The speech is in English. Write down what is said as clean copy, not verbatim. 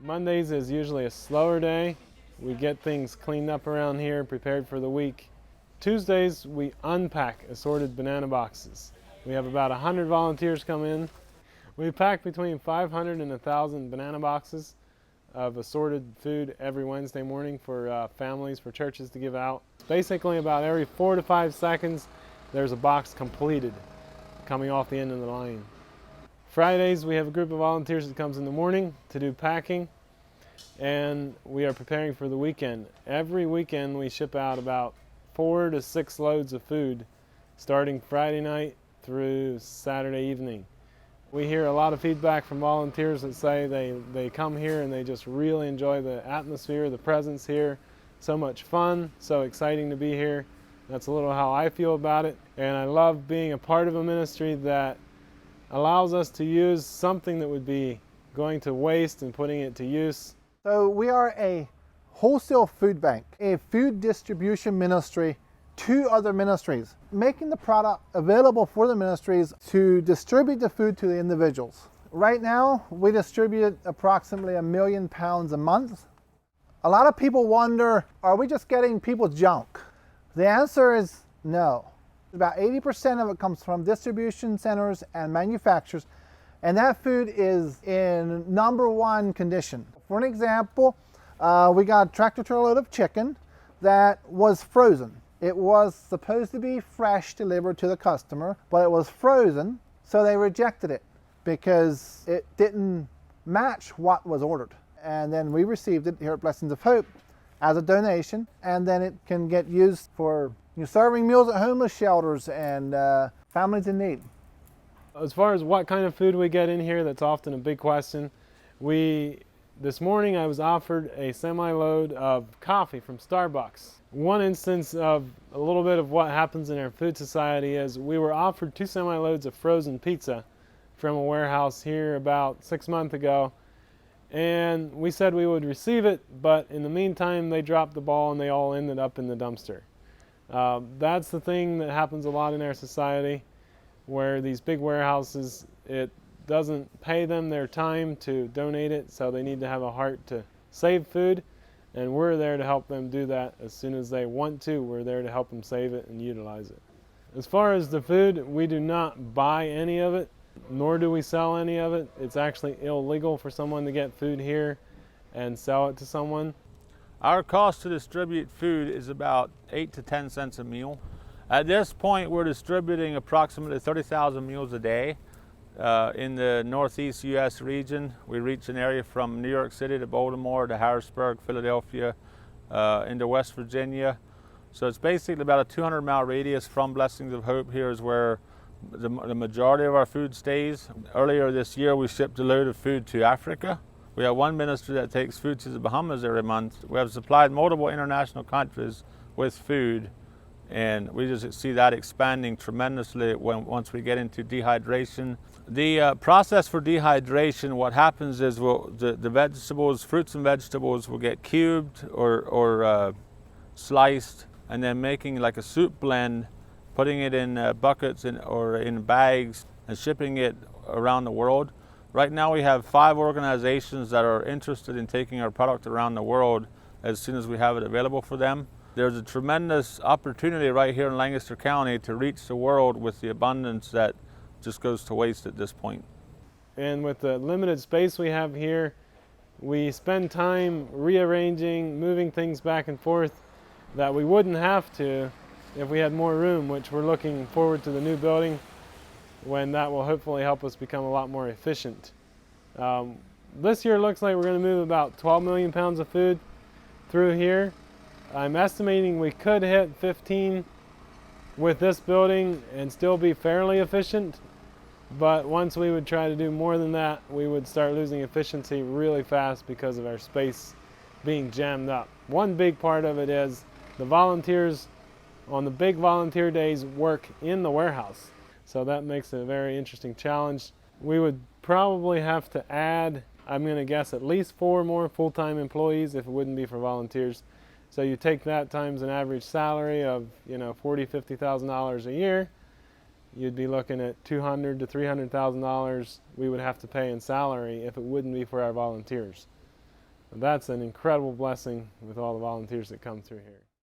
Mondays is usually a slower day. We get things cleaned up around here, prepared for the week. Tuesdays, we unpack assorted banana boxes. We have about 100 volunteers come in. We pack between 500 and 1,000 banana boxes of assorted food every Wednesday morning for families, for churches to give out. Basically, about every 4 to 5 seconds, there's a box completed coming off the end of the line. Fridays, we have a group of volunteers that comes in the morning to do packing, and we are preparing for the weekend. Every weekend, we ship out about 4 to 6 loads of food, starting Friday night through Saturday evening. We hear a lot of feedback from volunteers that say they come here and they just really enjoy the atmosphere, the presence here. So much fun, so exciting to be here. That's a little how I feel about it. And I love being a part of a ministry that allows us to use something that would be going to waste and putting it to use. So we are a wholesale food bank, a food distribution ministry to other ministries, making the product available for the ministries to distribute the food to the individuals. Right now, we distribute approximately 1 million pounds a month. A lot of people wonder, are we just getting people's junk? The answer is no. About 80% of it comes from distribution centers and manufacturers, and that food is in #1 condition. For an example, we got a tractor-trailer load of chicken that was frozen. It was supposed to be fresh delivered to the customer, but it was frozen, so they rejected it because it didn't match what was ordered. And then we received it here at Blessings of Hope as a donation, and then it can get used for serving meals at homeless shelters and families in need. As far as what kind of food we get in here, that's often a big question. This morning I was offered a semi-load of coffee from Starbucks. One instance of a little bit of what happens in our food society is we were offered 2 semi-loads of frozen pizza from a warehouse here about 6 months ago. And we said we would receive it, but in the meantime they dropped the ball and they all ended up in the dumpster. That's the thing that happens a lot in our society, where these big warehouses, it doesn't pay them their time to donate it, so they need to have a heart to save food, and we're there to help them do that as soon as they want to. We're there to help them save it and utilize it. As far as the food, we do not buy any of it, nor do we sell any of it. It's actually illegal for someone to get food here and sell it to someone. Our cost to distribute food is about 8 to 10 cents a meal. At this point, we're distributing approximately 30,000 meals a day. In the Northeast U.S. region, we reach an area from New York City to Baltimore to Harrisburg, Philadelphia, into West Virginia. So it's basically about a 200-mile radius from Blessings of Hope. Here is where the majority of our food stays. Earlier this year, we shipped a load of food to Africa. We have one ministry that takes food to the Bahamas every month. We have supplied multiple international countries with food, and we just see that expanding tremendously once we get into dehydration. The process for dehydration, what happens is the vegetables, fruits and vegetables will get cubed or sliced, and then making like a soup blend, putting it in buckets or in bags and shipping it around the world. Right now we have 5 organizations that are interested in taking our product around the world as soon as we have it available for them. There's a tremendous opportunity right here in Lancaster County to reach the world with the abundance that just goes to waste at this point. And with the limited space we have here, we spend time rearranging, moving things back and forth that we wouldn't have to if we had more room, which we're looking forward to the new building, when that will hopefully help us become a lot more efficient. This year looks like we're going to move about 12 million pounds of food through here. I'm estimating we could hit 15 with this building and still be fairly efficient, but once we would try to do more than that, we would start losing efficiency really fast because of our space being jammed up. One big part of it is the volunteers on the big volunteer days work in the warehouse. So that makes it a very interesting challenge. We would probably have to add, I'm going to guess, at least 4 more full-time employees if it wouldn't be for volunteers. So you take that times an average salary of $40,000 to $50,000 a year, you'd be looking at $200,000 to $300,000 we would have to pay in salary if it wouldn't be for our volunteers. That's an incredible blessing with all the volunteers that come through here.